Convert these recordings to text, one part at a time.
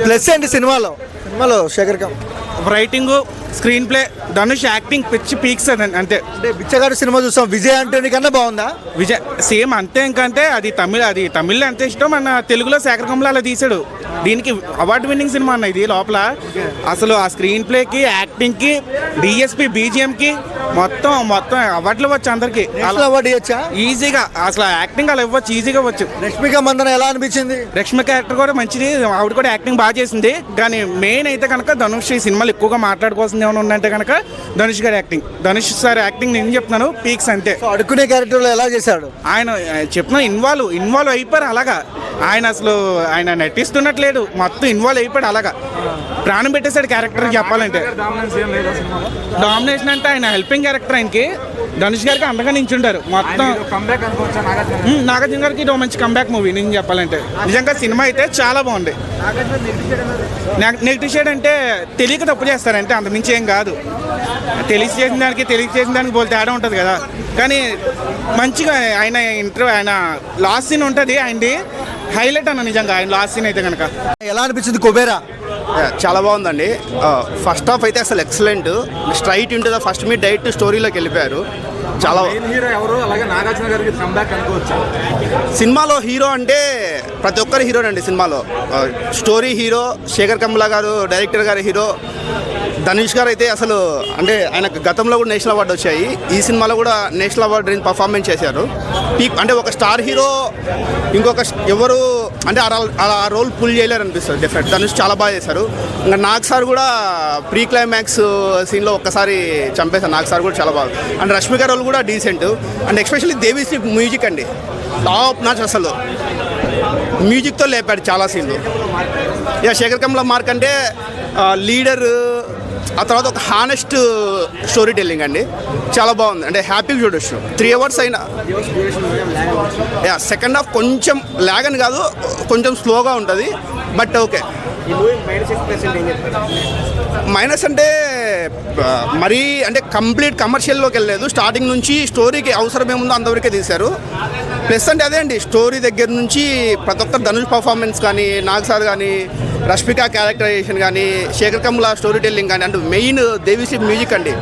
Plus ఏంటి సినిమాలో శేఖర్ కమ్ writing, screenplay, Dhanush acting పిచ్చి పీక్స్ అంతే. అంటే బిచ్చగాడు సినిమా చూస్తాం, విజయ్ ఆంటోనీ కన్నా బాగుందా? విజయ్ సేమ్ అంతే. ఇంకంటే అది తమిళ్లో ఎంత ఇష్టం, మన తెలుగులో శేఖర్ కమ్ములో అలా తీసాడు. దీనికి అవార్డు విన్నింగ్ సినిమా అన్న ఇది. లోపల అసలు ఆ స్క్రీన్ ప్లేకి, యాక్టింగ్కి, డిఎస్పి, బీజిఎంకి మొత్తం అవార్డులు ఇవ్వచ్చు అందరికి. అవార్డు ఇవ్వచ్చా ఈజీగా? అసలు యాక్టింగ్ అలా ఇవ్వచ్చు, ఈజీగా ఇవ్వచ్చు. రష్మిక మందన ఎలా అనిపించింది? రష్మిక క్యారెక్టర్ కూడా మంచిది, ఆవిడ కూడా యాక్టింగ్ బాగా చేసింది. కానీ మెయిన్ అయితే కనుక ధనుష్ ఈ సినిమాలు ఎక్కువగా మాట్లాడుకోవాల్సింది ఏమైనా ఉందంటే కనుక ధనుష్ గారి యాక్టింగ్. ధనుష్ సార్ యాక్టింగ్ నేను చెప్తున్నాను పీక్స్ అంతే. అడుకునే క్యారెక్టర్లో ఎలా చేశాడు ఆయన? చెప్తున్నా ఇన్వాల్వ్ అయిపోయారు అలాగా. ఆయన నటిస్తున్నట్లేడు, మొత్తం ఇన్వాల్వ్ అయిపోయాడు అలాగా. ప్రాణం పెట్టేశాడు క్యారెక్టర్ చెప్పాలంటే. డామినేషన్ అంటే ఆయన హెల్పింగ్ క్యారెక్టర్ ఆయనకి. ధనుష్ గారికి అండగా నించుంటారు మొత్తం. నాగార్జున గారికి ఇది మంచి కంబ్యాక్ మూవీ నేను చెప్పాలంటే. నిజంగా సినిమా అయితే చాలా బాగుంది. నెగిటివ్ షేడ్ అంటే తెలియక తప్పు చేస్తారంటే, అంతమించి ఏం కాదు. తెలియచేసిన దానికి పోతే తేడా ఉంటుంది కదా. కానీ మంచిగా ఆయన లాస్ట్ సీన్ ఉంటుంది ఆయనది హైలైట్ అన్న. నిజంగా ఆయన లాస్ట్ సీన్ అయితే కనుక. ఎలా అనిపించింది కుబేరా? చాలా బాగుందండి. ఫస్ట్ హాఫ్ అయితే అసలు excellent. Straight into the first మీ డైరెక్ట్ స్టోరీలోకి వెళ్ళిపోయారు. చాలా సినిమాలో హీరో అంటే ప్రతి ఒక్కరు హీరో అండి సినిమాలో. స్టోరీ హీరో, శేఖర్ కమ్ముల గారు డైరెక్టర్ గారు హీరో. ధనుష్ గారు అయితే అసలు అంటే ఆయనకు గతంలో కూడా నేషనల్ అవార్డు వచ్చాయి. ఈ సినిమాలో కూడా నేషనల్ అవార్డు రేంజ్ పర్ఫార్మెన్స్ చేశారు. అంటే ఒక స్టార్ హీరో ఇంకొక ఎవరు అంటే ఆ రోల్ పుల్ చేయలేరు అనిపిస్తుంది. డెఫినెట్ ధనుష్ చాలా బాగా చేశారు. ఇంకా నాగ్ సార్ కూడా ప్రీ క్లైమాక్స్ సీన్లో ఒక్కసారి చంపేశారు. నాగ్ సార్ కూడా చాలా బాగా. అండ్ రష్మిక రోల్ కూడా decent. And especially Devi Sri music అండి టాప్ నాచ్. అసలు మ్యూజిక్తో లేపాడు చాలా సీన్లు. ఇక శేఖర్ కమ్ముల మార్క్ అంటే లీడర్, ఆ తర్వాత ఒక హానెస్ట్ స్టోరీ టెల్లింగ్ అండి. చాలా బాగుంది. అంటే హ్యాపీగా చూడొచ్చు. 3 hours అయినా. సెకండ్ హాఫ్ కొంచెం లాగ్ అని కాదు, కొంచెం స్లోగా ఉంటుంది. But okay. మైనస్ అంటే మరీ అంటే కంప్లీట్ కమర్షియల్లోకి వెళ్ళలేదు. స్టార్టింగ్ నుంచి స్టోరీకి అవసరం ఏముందో అంతవరకే తీశారు. ప్లస్ అంటే అదే అండి, స్టోరీ దగ్గర నుంచి ప్రతి ఒక్కరు ధనుష్ పర్ఫార్మెన్స్ కానీ, నాగ్ సార్ కానీ, రష్మిక క్యారెక్టరైజేషన్ కానీ, శేఖర్ కమ్ముల స్టోరీ టెల్లింగ్ కానీ, అంటే మెయిన్ దేవిశ్రీ మ్యూజిక్ అండి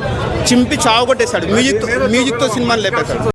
చింపి చావు కొట్టేశాడు. మ్యూజిక్తో సినిమాని లేపేశాడు.